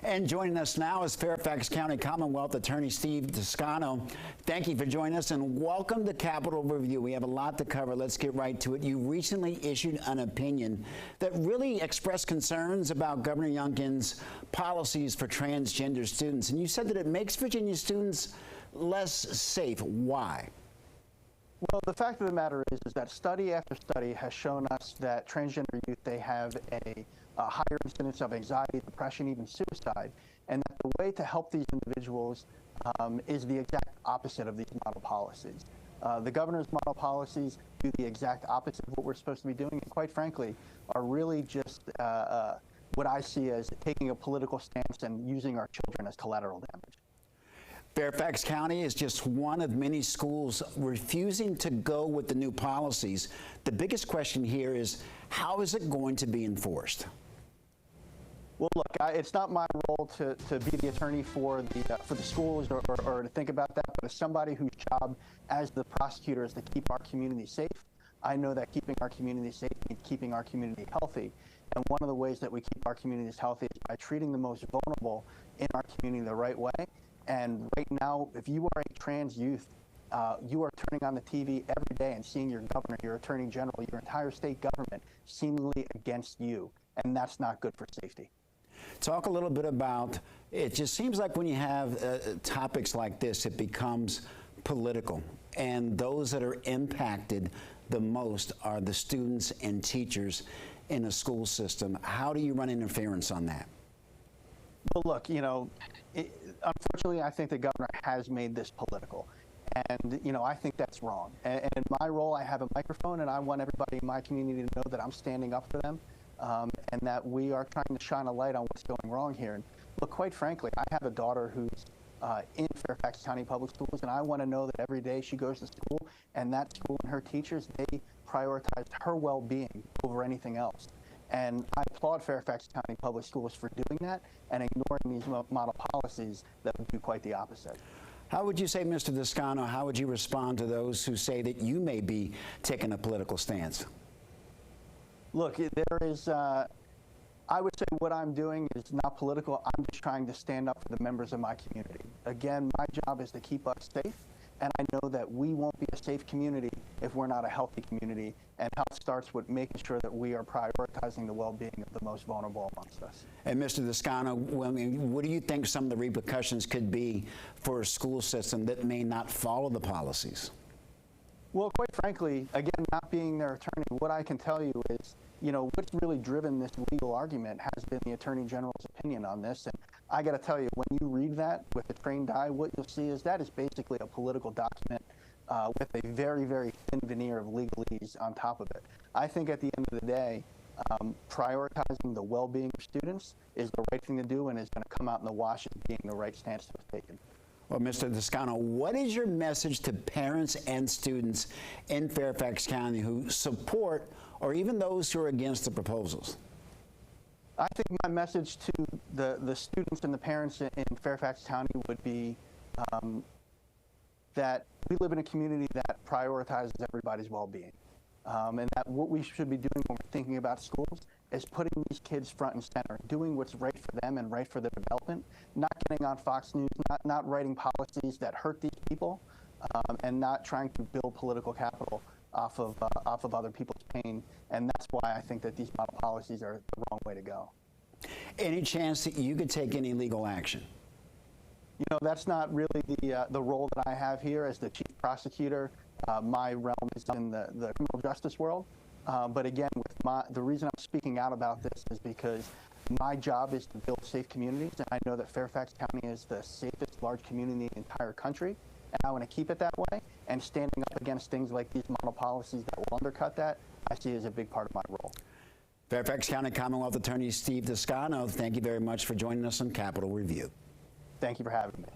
And joining us now is Fairfax County Commonwealth Attorney Steve Descano. Thank you for joining us and welcome to Capitol Review. We have a lot to cover. Let's get right to it. You recently issued an opinion that really expressed concerns about Governor Youngkin's policies for transgender students. And you said that it makes Virginia students less safe. Why? Well, the fact of the matter is that study after study has shown us that transgender youth, they have a higher incidence of anxiety, depression, even suicide, and that the way to help these individuals is the exact opposite of these model policies. The governor's model policies do the exact opposite of what we're supposed to be doing, and quite frankly, are really just what I see as taking a political stance and using our children as collateral damage. Fairfax County is just one of many schools refusing to go with the new policies. The biggest question here is, how is it going to be enforced? Well, look, it's not my role to be the attorney for the schools or to think about that, but as somebody whose job as the prosecutor is to keep our community safe, I know that keeping our community safe means keeping our community healthy. And one of the ways that we keep our communities healthy is by treating the most vulnerable in our community the right way. And right now, if you are a trans youth, you are turning on the TV every day and seeing your governor, your attorney general, your entire state government seemingly against you. And that's not good for safety. Talk a little bit about, it just seems like when you have topics like this, it becomes political. And those that are impacted the most are the students and teachers in a school system. How do you run interference on that? Well, look, you know, unfortunately, I think the governor has made this political. And, you know, I think that's wrong. And in my role, I have a microphone, and I want everybody in my community to know that I'm standing up for them and that we are trying to shine a light on what's going wrong here. And look, quite frankly, I have a daughter who's in Fairfax County Public Schools, and I want to know that every day she goes to school, and that school and her teachers, they prioritize her well-being over anything else. And I applaud Fairfax County Public Schools for doing that and ignoring these model policies that would do quite the opposite. How would you say, Mr. Descano, how would you respond to those who say that you may be taking a political stance? Look, there is, I would say what I'm doing is not political. I'm just trying to stand up for the members of my community. Again, my job is to keep us safe. And I know that we won't be a safe community if we're not a healthy community. And health starts with making sure that we are prioritizing the well-being of the most vulnerable amongst us. And Mr. Descano, what do you think some of the repercussions could be for a school system that may not follow the policies? Well, quite frankly, again, not being their attorney, what I can tell you is, you know, what's really driven this legal argument has been the Attorney General's opinion on this. And I got to tell you, when you read that with a trained eye, what you'll see is that is basically a political document with a very, very thin veneer of legalese on top of it. I think at the end of the day, prioritizing the well-being of students is the right thing to do and is going to come out in the wash as being the right stance to have taken. Well, Mr. Descano, what is your message to parents and students in Fairfax County who support or even those who are against the proposals? I think my message to the students and the parents in Fairfax County would be that we live in a community that prioritizes everybody's well-being. And that what we should be doing when we're thinking about schools is putting these kids front and center, doing what's right for them and right for their development, not getting on Fox News, not writing policies that hurt these people, and not trying to build political capital off of other people's pain. And that's why I think that these model policies are the wrong way to go. Any chance that you could take any legal action? You know, that's not really the role that I have here as the chief prosecutor. My realm is in the criminal justice world. But again, the reason I'm speaking out about this is because my job is to build safe communities, and I know that Fairfax County is the safest large community in the entire country, and I want to keep it that way. And standing up against things like these model policies that will undercut that, I see as a big part of my role. Fairfax County Commonwealth Attorney Steve Descano, thank you very much for joining us on Capitol Review. Thank you for having me.